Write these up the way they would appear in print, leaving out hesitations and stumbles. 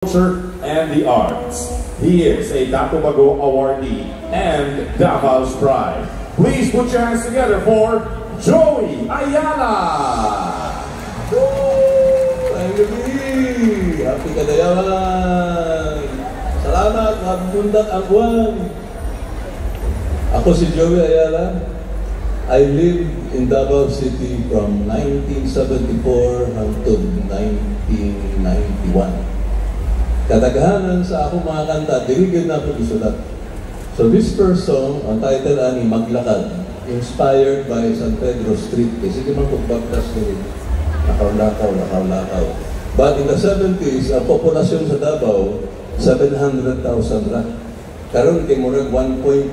Culture and the Arts. He is a Dacomago awardee and Davao's Pride. Please put your hands together for Joey Ayala! Ang gabi! Happy Kadayawan! Salamat! Mabundak ang buwan! Ako si Joey Ayala. I lived in Davao City from 1974 until 1991. Kadaghanan sa akong mga kanta, dirigid na ako isulat. So this first song, ang title ani Maglakad, inspired by San Pedro Street. Kasi di man pagbagtas ko rin. Lakaw-lakaw. But in the 70s, ang populasyon sa Davao, 700,000 ra. Karon kay murag 1.7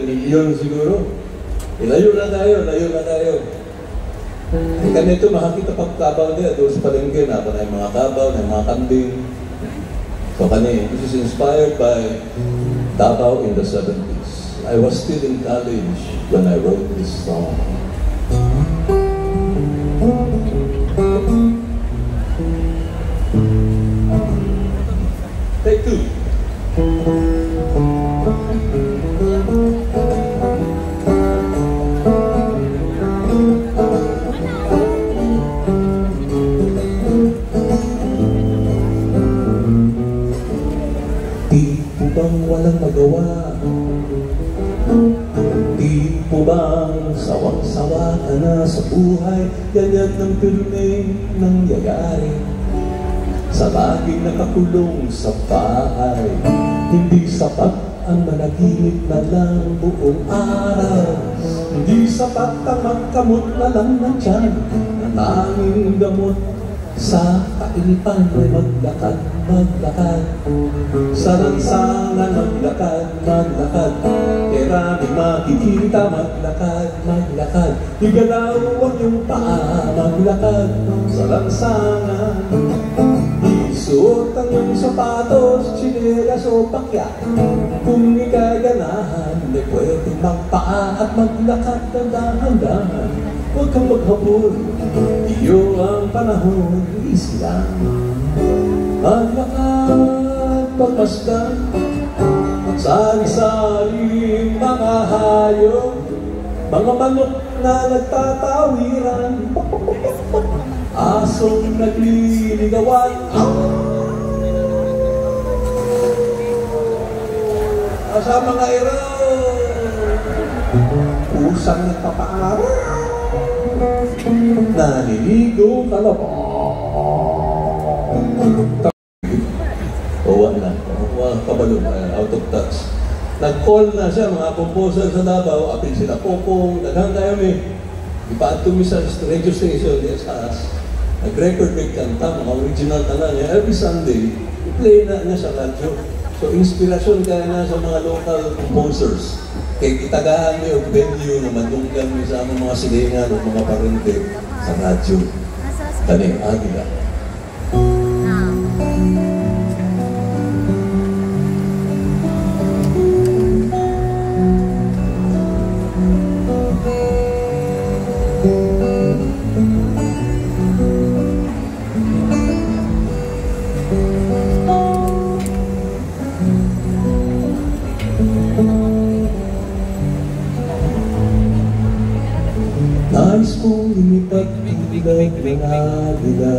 million siguro. Layo na tayo. Ganito makakita pagkabaw niya, doon sa palengke na yung mga kabaw, na mga kambing. So this is inspired by Davao in the 70s. I was still in college when I wrote this song. Take two. Bang walang magawa? Di po bang sawang-sawa ka na sa buhay? Ganyan ng pirme nangyayari sa laging nakakulong sa bahay. Hindi sapat ang managinip na lang buong araw. Hindi sapat ang magkamot na lang ng tiyan na nanging gamot sa kainipan. Ay maglakad sa lansangan, maglakad kaya makikita, maglakad igalaw ang iyong paa, maglakad sa lansangan. Isuot ang iyong sapatos, tsinelas o pakya. Kung ika'y ganahan, di pwede magpaa at maglakad ng dahan-dahan. Huwag kang maghabol, iyo ang panahon, easy lang. Maglakad, pagmasdan, sari-saring mga hayop, mga manok na nagtatawiran, asong nagliligawan, sa mga iraw, pusang nagpapaaral, naliligo kalabang. Wala kabalo, out of touch. Nag-call na siya, mga composer sa Davao, apil sila Popong, daghang tayo ipaatong sa radio station, SAS. Nag-record may kanta, mga original na niya. Every Sunday, i-play na niya sa radyo. So, inspirasyon kaya na sa mga local composers. Kaya kitagaan niyo yung venue na madunggan niyo sa mga silingan o mga parente sa radyo. Kaning Agila. Nais kong lumipad tulad ng agila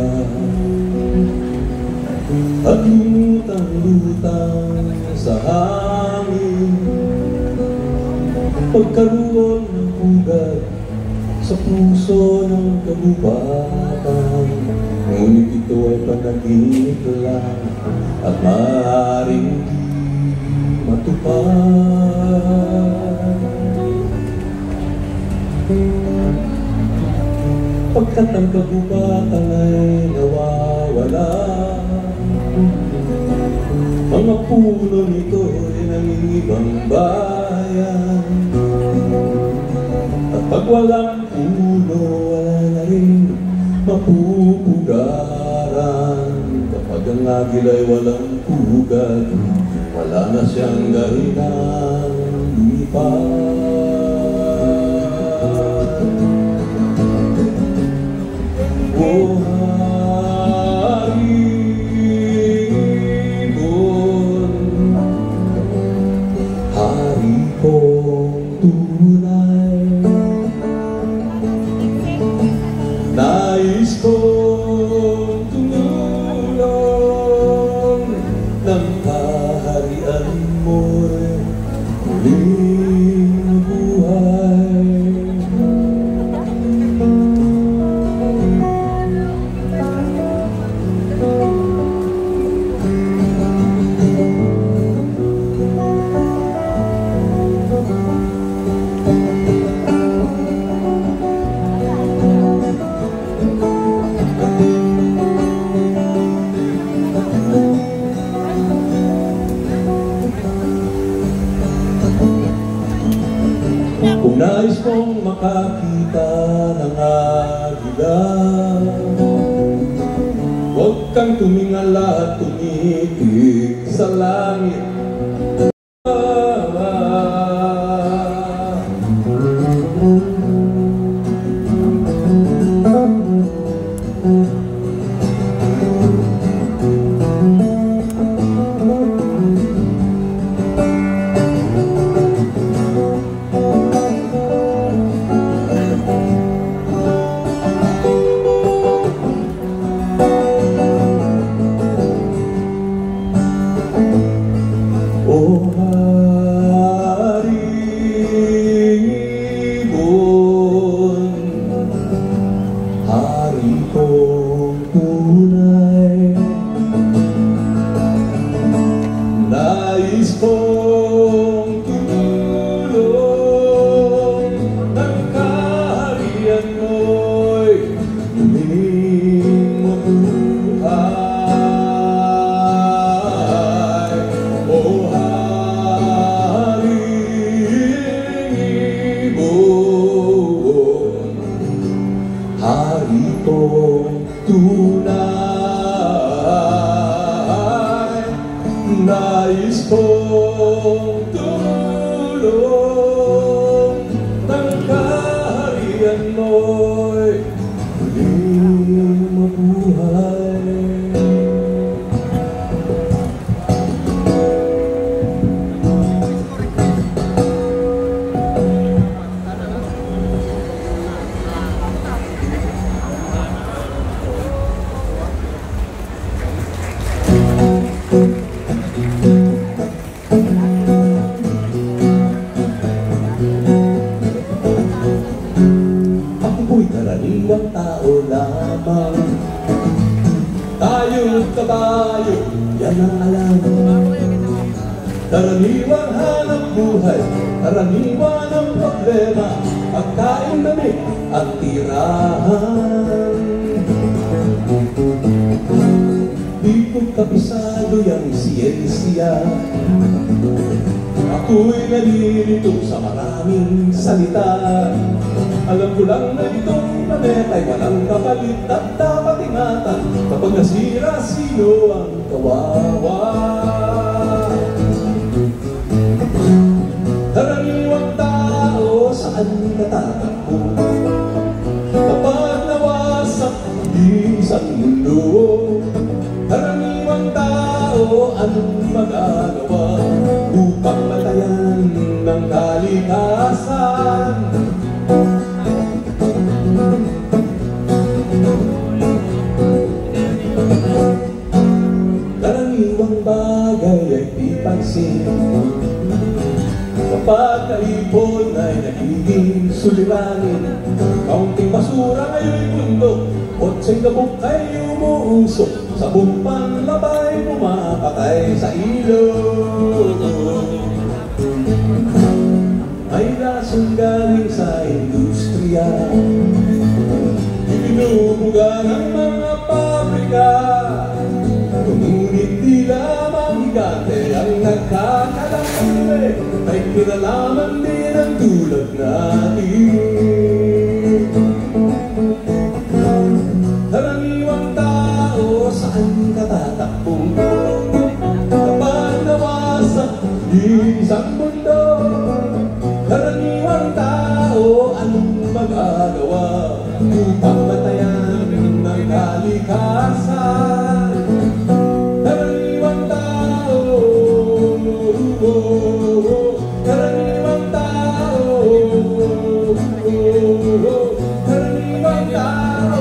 at lumutang-lutang sa hangin, pagkaroon ng ugat sa puso ng kabubatan. Ngunit ito ay panaginip lang at maaaring di matupad. Pagkat ang kabubatan ay nawawala, mga puno nito ay nangingibang bayan. At pag walang puno, wala na rin mapupugaran. Kapag ang agila ay walang pugad, wala na siyang dahilan lumipad. buhay. ng kaharian mo'y muling buhay. Kung nais mong makakita ng agila, huwag kang tumingala at tumitig sa langit. O Haring Ibon, Hari kong tunay, nais kong tumulong ng kaharian mo'y muling mabuhay. O Hari kong tunay, nais kong tumulong ng kaharian mo'y muling mabuhay. Ako'y karaniwang tao lamang, tayo't kabayo, yan ang alam. Karaniwang hanap buhay, karaniwan ang problema, pagkain, damit at tirahan. Di ko kapisado yung siyensya, ako'y nalilito sa maraming salita. Alam ko lang na itong planeta'y walang kapalit at dapat ingatan. Kapag nasira, sino ang kawawa? Karaniwang tao, saan natatakbo? Kapag nawasak isang mundo, karaniwang tao, anong magagawa upang matayan ng kalikasan? Karaniwang bagay ay di pansin, kapag naipon ay nagiging suliranin. Kaunting basura ngayon'y bundok, kotseng gabok ay umuusok, sa bumpang labay pumapatay sa ilog. May lasong galing sa industriya, ibinubuga ng mga pabrika. Ngunit di lamang higante ang nagkakalang, may kinalaman din ang tulad natin. Karaniwang tao, saan ka tatakbo? Kapag nawasak isang mundo, karaniwang tao, anong magagawa upang matayan ng kalikasan? Karaniwang tao, karaniwang tao, karaniwang tao,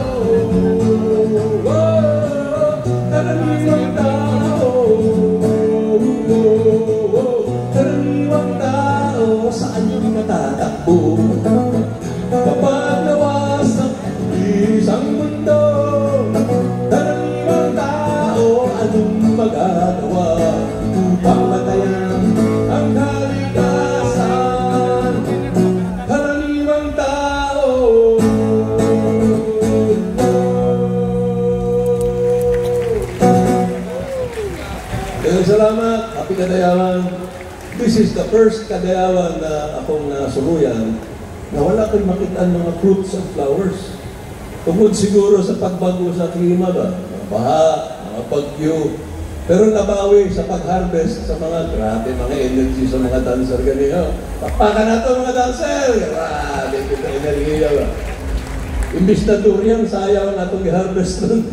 karaniwang tao. magagawa upang matayan ang kalikasan, karaniwang tao. Kaya salamat, Happy Kadayawan. This is the first Kadayawan na akong nasuluyan na wala kang makita ng mga fruits and flowers. Tungkol siguro sa pagbago sa klima ba, mga baha, mga bagyo. Pero nabawi sa pag-harvest sa mga grabe, mga energy sa mga dancer ganito. Pakpakan na ito mga dancer! Grabe, kita enerhiya ba. Imbis na durian, sayaw na itong i-harvest nun.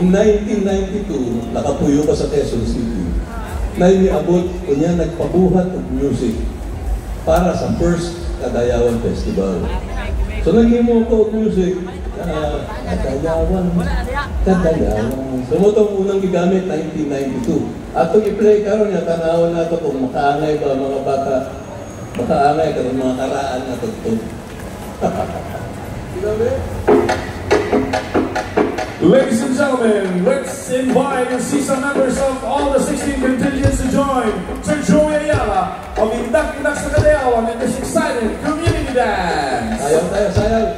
In 1992, nakapuyo ka sa Quezon City. Na iniabot, kunya nagpabuhat ng music para sa first Kadayawan Festival. So nag-imo ko music, Kadayawan. So mo itong unang gigamit, 1992. At itong i-play karon niya, tanawin na ito kung makaangay ba mga bata, makaangay ka ng mga karaan na ito. Ladies and gentlemen, let's invite and see some members of all the 16 contingents to join Sir Joey Ayala of Indak-Indak sa Kadayawan in this exciting community dance. Sayaw tayo, sayaw.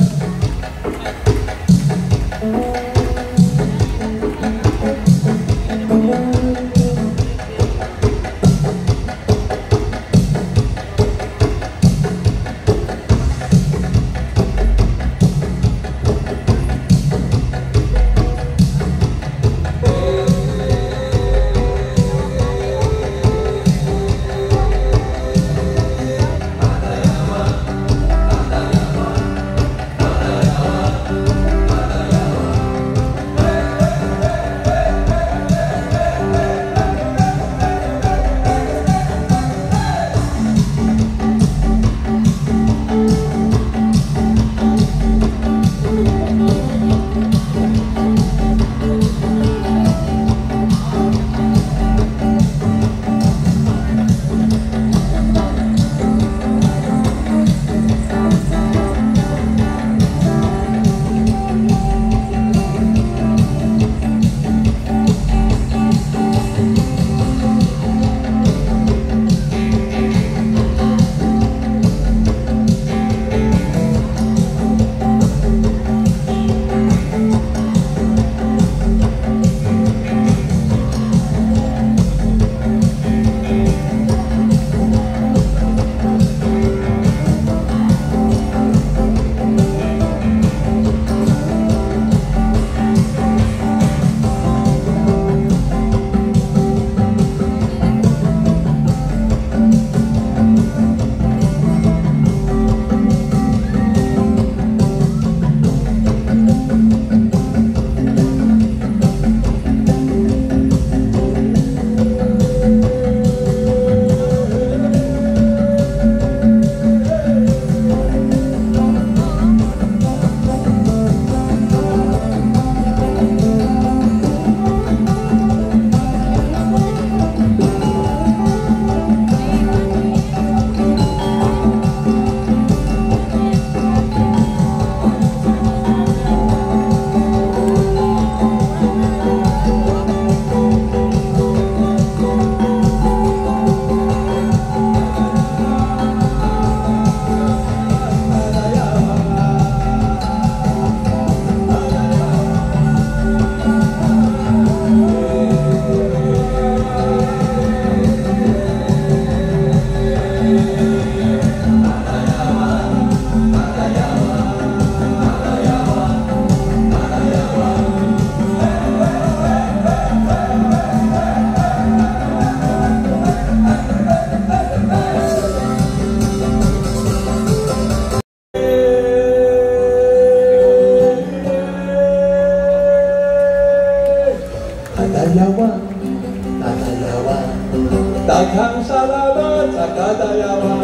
Kadayawan, Kadayawan, daghang salamat sa Kadayawan.